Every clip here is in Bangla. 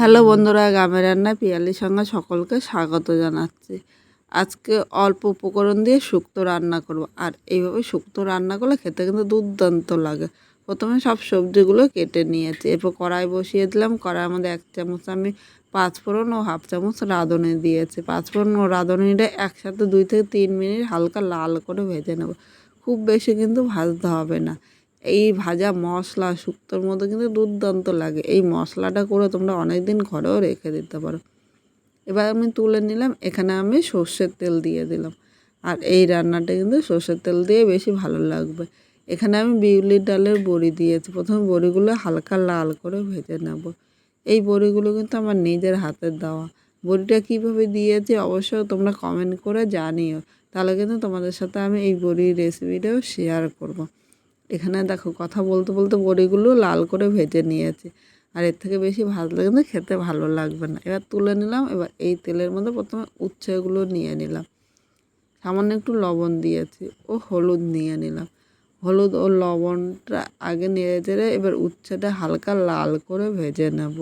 হ্যালো বন্ধুরা, গ্রামের রান্নায় পিয়ালির সঙ্গে সকলকে স্বাগত জানাচ্ছি। আজকে অল্প উপকরণ দিয়ে শুক্তো রান্না করব। আর এইভাবে শুক্তো রান্না করলে খেতে কিন্তু দুর্দান্ত লাগে। প্রথমে সব সবজিগুলো কেটে নিয়েছি, এরপর কড়াই বসিয়ে দিলাম। কড়াইয়ের মধ্যে 1 চামচ আমি পাঁচফোড়ন ও 1/2 চামচ রাঁধুনি দিয়েছি। পাঁচফোড়ন ও রাঁধুনিটা একসাথে 2 থেকে 3 মিনিট হালকা লাল করে ভেজে নেব। খুব বেশি কিন্তু ভাজতে হবে না। এই ভাজা মশলা শুক্তোর মধ্যে কিন্তু দুর্দান্ত লাগে। এই মশলাটা করে তোমরা অনেক দিন ঘরেও রেখে দিতে পারো। এবার আমি তুলে নিলাম, এখানে আমি সর্ষের তেল দিয়ে দিলাম। আর এই রান্নাটা কিন্তু সর্ষের তেল দিয়ে বেশি ভালো লাগবে। এখানে আমি বিউলির ডালের বড়ি দিয়েছি। প্রথমে বড়িগুলো হালকা লাল করে ভেজে নেব। এই বড়িগুলো কিন্তু আমার নিজের হাতের দেওয়া। বড়িটা কীভাবে দিয়েছি অবশ্যই তোমরা কমেন্ট করে জানিও, তাহলে কিন্তু তোমাদের সাথে আমি এই বড়ির রেসিপিটাও শেয়ার করব। এখানে দেখো কথা বলতে বলতে বড়িগুলো লাল করে ভেজে নিয়েছি। আর এর থেকে বেশি ভাজলে কিন্তু খেতে ভালো লাগবে না। এবার তুলে নিলাম। এবার এই তেলের মধ্যে প্রথমে উচ্ছেগুলো নিয়ে নিলাম। সামান্য একটু লবণ দিয়েছি ও হলুদ নিয়ে নিলাম। হলুদ ও লবণটা আগে নেড়ে চেড়ে এবার উচ্ছেটা হালকা লাল করে ভেজে নেব।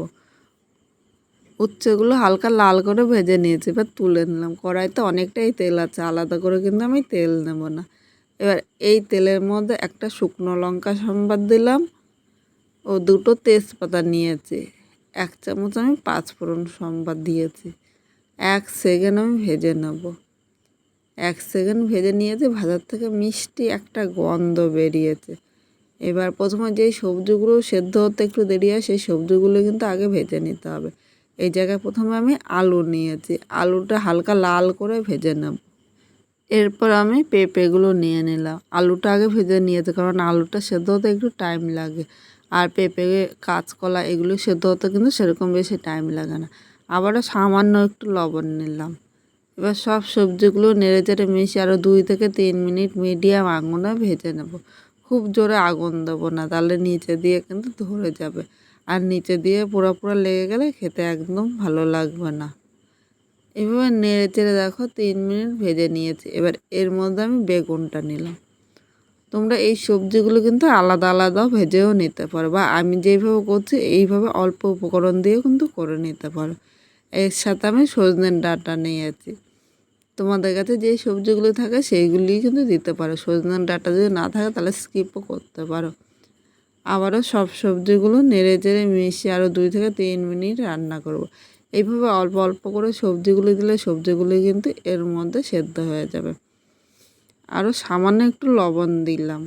উচ্ছেগুলো হালকা লাল করে ভেজে নিয়েছি, এবার তুলে নিলাম। কড়াইতে অনেকটাই তেল আছে, আলাদা করে কিন্তু আমি তেল নেব না। এবার এই তেলের মধ্যে একটা শুকনো লঙ্কা সম্বাদ দিলাম ও 2টো তেজপাতা নিয়েছি। 1 চামচ আমি পাঁচফোড়ন সম্বাদ দিয়েছি। 1 সেকেন্ড আমি ভেজে নেব। 1 সেকেন্ড ভেজে নিয়েছি। ভাজার থেকে মিষ্টি একটা গন্ধ বেরিয়েছে। এবার প্রথমে যেই সবজিগুলো সেদ্ধ হতে একটু দেরি হয় সেই সবজিগুলো কিন্তু আগে ভেজে নিতে হবে। এই জায়গায় প্রথমে আমি আলু নিয়েছি, আলুটা হালকা লাল করে ভেজে নেব। এরপর আমি পেঁপেগুলো নিয়ে নিলাম। আলুটা আগে ভেজে নিয়েছি, কারণ আলুটা সেদ্ধ হতে একটু টাইম লাগে। আর পেঁপে, কাঁচকলা এগুলো সেদ্ধ হতে কিন্তু সেরকম বেশি টাইম লাগে না। আবারও সামান্য একটু লবণ নিলাম। এবার সব সবজিগুলো নেড়েচেড়ে মিশিয়ে আরও 2 থেকে 3 মিনিট মিডিয়াম আগুনে ভেজে নেব। খুব জোরে আগুন দেবো না, তাহলে নিচে দিয়ে কিন্তু ধরে যাবে। আর নিচে দিয়ে পুরো লেগে গেলে খেতে একদম ভালো লাগবে না। এভাবে নেড়ে চেড়ে দেখো 3 মিনিট ভেজে নিয়েছি। এবার এর মধ্যে আমি বেগুনটা নিলাম। তোমরা এই সবজিগুলো কিন্তু আলাদা আলাদাও ভেজেও নিতে পারো, বা আমি যেইভাবে করছি এইভাবে অল্প উপকরণ দিয়েও কিন্তু করে নিতে পারো। এর সাথে আমি সজনের ডাঁটা নিয়েছি। তোমাদের কাছে যেই সবজিগুলো থাকে সেইগুলিই কিন্তু দিতে পারো। সজনের ডাঁটা যদি না থাকে তাহলে স্কিপও করতে পারো। আবারও সব সবজিগুলো নেড়ে চেড়ে মিশিয়ে আরও 2 থেকে 3 মিনিট রান্না করব। এইভাবে অল্প অল্প করে সবজিগুলো দিলে সবজিগুলো কিন্তু এর মধ্যে সেদ্ধ হয়ে যাবে। আরও সামান্য একটু লবণ দিলাম।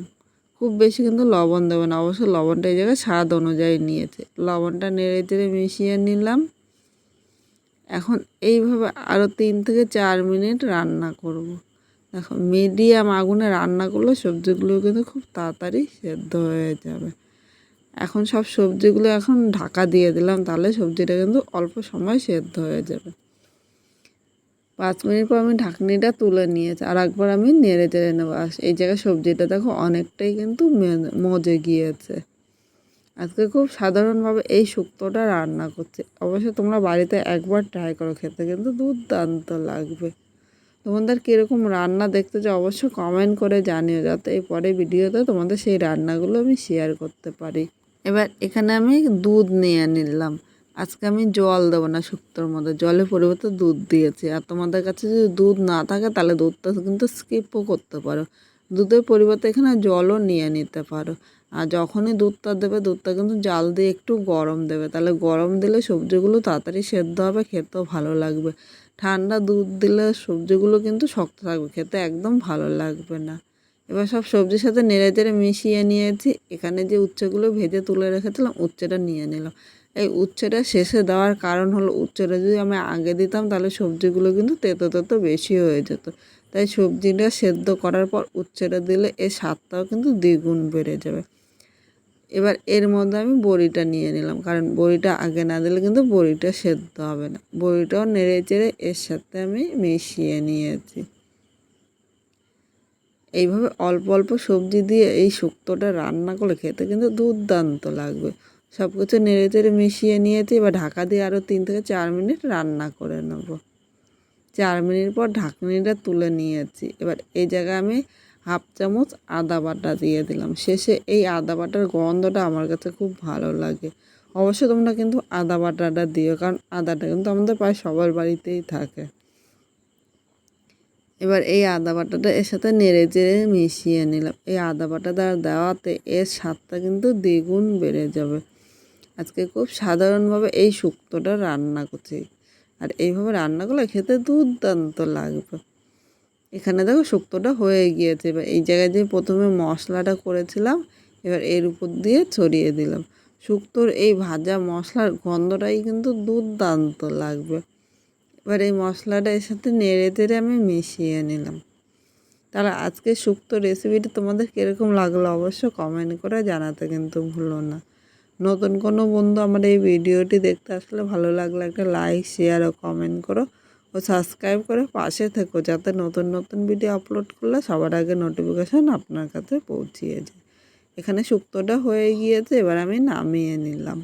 খুব বেশি কিন্তু লবণ দেবে না, অবশ্য লবণটা এই জায়গায় স্বাদ অনুযায়ী নিয়েছে। লবণটা নেড়ে চেড়ে মিশিয়ে নিলাম। এখন এইভাবে আরও 3 থেকে 4 মিনিট রান্না করব। দেখো মিডিয়াম আগুনে রান্না করলে সবজিগুলো কিন্তু খুব তাড়াতাড়ি সেদ্ধ হয়ে যাবে। এখন সব সবজিগুলো এখন ঢাকা দিয়ে দিলাম, তাহলে সবজিটা কিন্তু অল্প সময় সেদ্ধ হয়ে যাবে। 5 মিনিট পর আমি ঢাকনিটা তুলে নিয়েছি। আর একবার আমি নেড়ে চেড়ে নেবো। এই জায়গায় সবজিটা দেখো অনেকটাই কিন্তু মজে গিয়েছে। আজকে খুব সাধারণভাবে এই শুক্তোটা রান্না করছি। অবশ্যই তোমরা বাড়িতে একবার ট্রাই করো, খেতে কিন্তু দুর্দান্ত লাগবে। তোমাদের কীরকম রান্না দেখতে চাও অবশ্যই কমেন্ট করে জানিও, যাতে এই পরের ভিডিওতে তোমাদের সেই রান্নাগুলো আমি শেয়ার করতে পারি। এবার এখানে আমি দুধ নিয়ে নিলাম। আজকে আমি জল দেবো না শুক্তোর মধ্যে, জলের পরিবর্তে দুধ দিয়েছি। আর তোমাদের কাছে যদি দুধ না থাকে তাহলে দুধটা কিন্তু স্কিপও করতে পারো। দুধের পরিবর্তে এখানে জলও নিয়ে নিতে পারো। আর যখনই দুধটা দেবে দুধটা কিন্তু জাল দিয়ে একটু গরম দেবে, তাহলে গরম দিলে সবজিগুলো তাড়াতাড়ি সেদ্ধ হবে, খেতেও ভালো লাগবে। ঠান্ডা দুধ দিলে সবজিগুলো কিন্তু শক্ত থাকবে, খেতে একদম ভালো লাগবে না। এবার সব সবজির সাথে নেড়ে চেড়ে মিশিয়ে নিয়েছি। এখানে যে উচ্ছেগুলো ভেজে তুলে রেখেছিলাম উচ্ছেটা নিয়ে নিলাম। এই উচ্ছেটা শেষে দেওয়ার কারণ হলো, উচ্ছেটা যদি আমি আগে দিতাম তাহলে সবজিগুলো কিন্তু তেতো তেতো বেশি হয়ে যেত। তাই সবজিটা সেদ্ধ করার পর উচ্ছেটা দিলে এর স্বাদটাও কিন্তু দ্বিগুণ বেড়ে যাবে। এবার এর মধ্যে আমি বড়িটা নিয়ে নিলাম, কারণ বড়িটা আগে না দিলে কিন্তু বড়িটা সেদ্ধ হবে না। বড়িটাও নেড়ে চেড়ে এর সাথে আমি মিশিয়ে নিয়েছি। এইভাবে অল্প অল্প সবজি দিয়ে এই শুক্তোটা রান্না করলে খেতে কিন্তু দুর্দান্ত লাগবে। সব কিছু নেড়ে চেড়ে মিশিয়ে নিয়েছি। এবার ঢাকা দিয়ে আরও 3 থেকে 4 মিনিট রান্না করে নেব। 4 মিনিট পর ঢাকনিটা তুলে নিয়েছি। এবার এই জায়গায় আমি 1/2 চামচ আদা বাটা দিয়ে দিলাম। শেষে এই আদা বাটার গন্ধটা আমার কাছে খুব ভালো লাগে। অবশ্যই তোমরা কিন্তু আদা বাটাটা দিও, কারণ আদাটা কিন্তু আমাদের প্রায় সবার বাড়িতেই থাকে। এবার এই আদা বাটাটা এর সাথে নেড়ে চেড়ে মিশিয়ে নিলাম। এই আদা বাটাটা দেওয়াতে এর স্বাদটা কিন্তু দ্বিগুণ বেড়ে যাবে। আজকে খুব সাধারণভাবে এই শুক্তোটা রান্না করছি, আর এইভাবে রান্না করলে খেতে দুর্দান্ত লাগবে। এখানে দেখো শুক্তোটা হয়ে গিয়েছে। এবার এই জায়গায় যে প্রথমে মশলাটা করেছিলাম, এবার এর উপর দিয়ে ছড়িয়ে দিলাম। শুক্তোর এই ভাজা মশলার গন্ধটাই কিন্তু দুর্দান্ত লাগবে। এবার এই মশলাটা এর সাথে নেড়ে চেড়ে আমি মিশিয়ে নিলাম। তাহলে আজকের শুক্তো রেসিপিটা তোমাদের কীরকম লাগলো অবশ্যই কমেন্ট করে জানাতে কিন্তু ভুলো না। নতুন কোনো বন্ধু আমার এই ভিডিওটি দেখতে আসলে ভালো লাগলে একটা লাইক, শেয়ার ও কমেন্ট করো ও সাবস্ক্রাইব করে পাশে থেকো, যাতে নতুন নতুন ভিডিও আপলোড করলে সবার আগে নোটিফিকেশান আপনার কাছে পৌঁছিয়ে যায়। এখানে শুক্তোটা হয়ে গিয়েছে, এবার আমি নামিয়ে নিলাম।